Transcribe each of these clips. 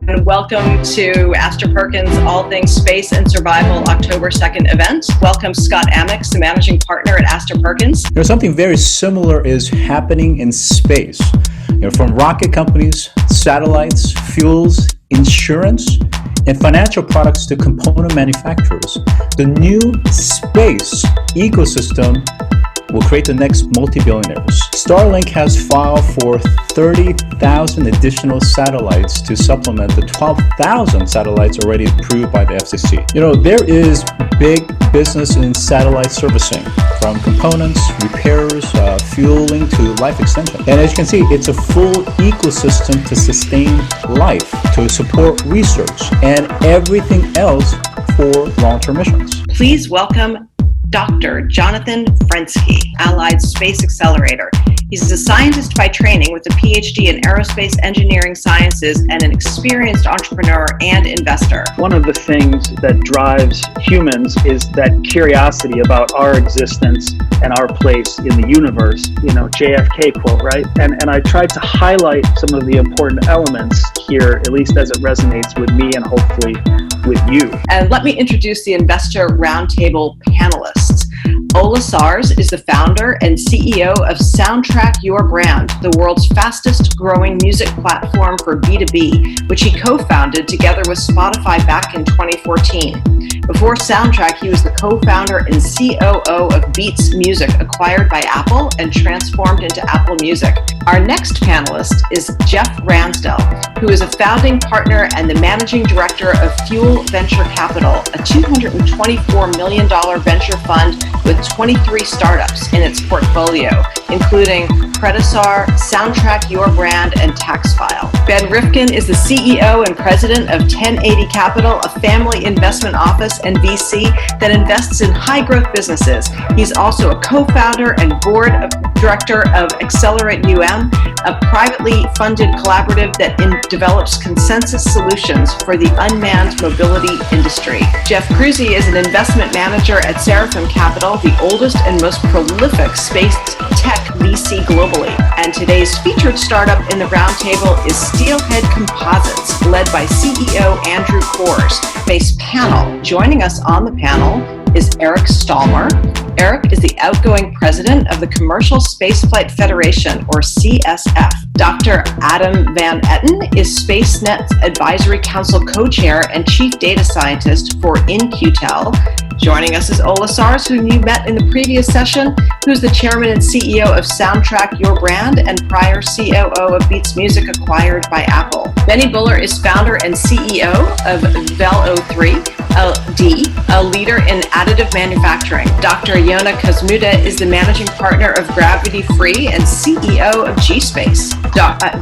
and welcome to Astor Perkins All Things Space and Survival October 2nd event. Welcome Scott Amyx, the managing partner at Astor Perkins. Something very similar is happening in space. From rocket companies, satellites, fuels, insurance, and financial products to component manufacturers. The new space ecosystem will create the next multi-billionaires. Starlink has filed for 30,000 additional satellites to supplement the 12,000 satellites already approved by the FCC. There is big business in satellite servicing, from components, repairs, fueling to life extension. And as you can see, it's a full ecosystem to sustain life, to support research, and everything else for long-term missions. Please welcome Dr. Jonathan Frensky, Allied Space Accelerator. He's a scientist by training with a PhD in aerospace engineering sciences and an experienced entrepreneur and investor. One of the things that drives humans is that curiosity about our existence and our place in the universe, JFK quote, right? And I tried to highlight some of the important elements here, at least as it resonates with me and hopefully with you. And let me introduce the Investor Roundtable panelists. Ola Sars is the founder and CEO of Soundtrack Your Brand, the world's fastest growing music platform for B2B, which he co-founded together with Spotify back in 2014. Before Soundtrack, he was the co-founder and COO of Beats Music, acquired by Apple and transformed into Apple Music. Our next panelist is Jeff Ransdell, who is a founding partner and the managing director of Fuel Venture Capital, a $224 million venture fund with 23 startups in its portfolio, including Predasar, Soundtrack Your Brand, and TaxFile. Ben Rifkin is the CEO and president of 1080 Capital, a family investment office and VC that invests in high-growth businesses. He's also a co-founder and board director of Accelerate UM, a privately funded collaborative that develops consensus solutions for the unmanned mobility industry. Jeff Cruzy is an investment manager at Seraphim Capital, the oldest and most prolific space tech VC globally. And today's featured startup in the roundtable is Steelhead Composites, led by CEO Andrew Kors. Space panel. Joining us on the panel is Eric Stallmer. Eric is the outgoing president of the Commercial Spaceflight Federation, or CSF. Dr. Adam Van Etten is SpaceNet's Advisory Council co-chair and chief data scientist for InQtel. Joining us is Ola Sars, who you met in the previous session, who's the chairman and CEO of Soundtrack Your Brand and prior COO of Beats Music, acquired by Apple. Benny Buller is founder and CEO of Velo3, a leader in additive manufacturing. Dr. Yona Kazmuda is the managing partner of Gravity Free and CEO of G-Space.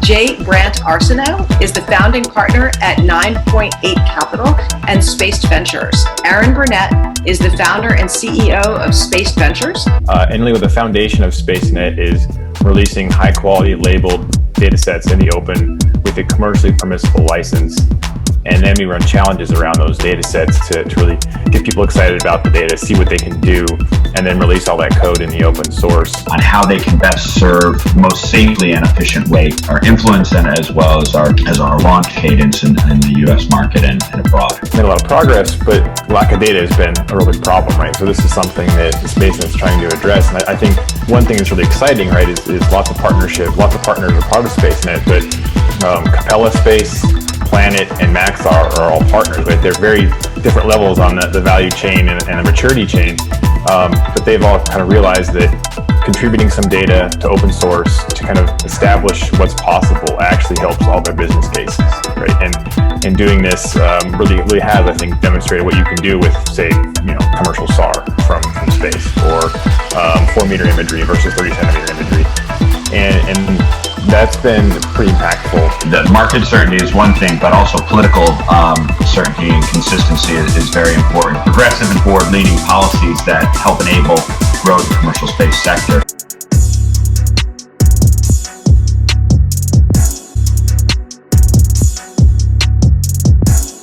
Jay Brandt Arsenault is the founding partner at 9.8 Capital and Space Ventures. Aaron Burnett is the founder and CEO of Space Ventures. And really, the foundation of SpaceNet is releasing high-quality labeled data sets in the open with a commercially permissible license. And then we run challenges around those data sets to really get people excited about the data, see what they can do, and then release all that code in the open source. On how they can best serve most safely and efficient way our influence, and as well as our launch cadence in the US market and abroad. Made a lot of progress, but lack of data has been a really big problem, right? So this is something that SpaceNet's trying to address. And I think one thing that's really exciting, right, is lots of partnership. Lots of partners are part of SpaceNet, but Capella Space, Planet, and Max are all partners, right? They're very different levels on the value chain and the maturity chain, but they've all kind of realized that contributing some data to open source to kind of establish what's possible actually helps all their business cases, right? And doing this really has, I think, demonstrated what you can do with, say, commercial SAR from space, or 4-meter imagery versus 30-centimeter imagery, and that's been pretty impactful. The market certainty is one thing, but also political certainty and consistency is very important. Progressive and forward-leaning policies that help enable growth in the commercial space sector.